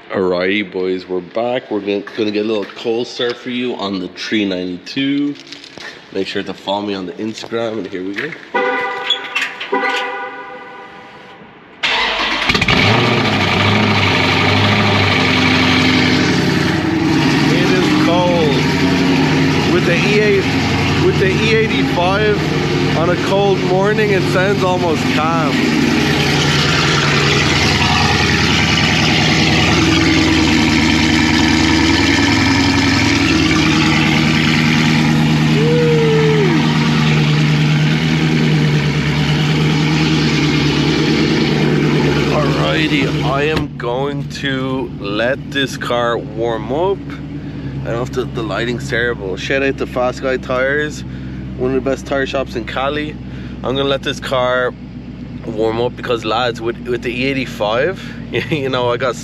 Alrighty boys, we're back. We're gonna get a little cold start for you on the 392. Make sure to follow me on the Instagram, and here we go. It is cold. With the E85 on a cold morning, it sounds almost calm. I am going to let this car warm up. I don't know if the lighting's terrible. Shout out to Fast Guy Tires, one of the best tire shops in Cali. I'm gonna let this car warm up because lads, with the E85, you know, I got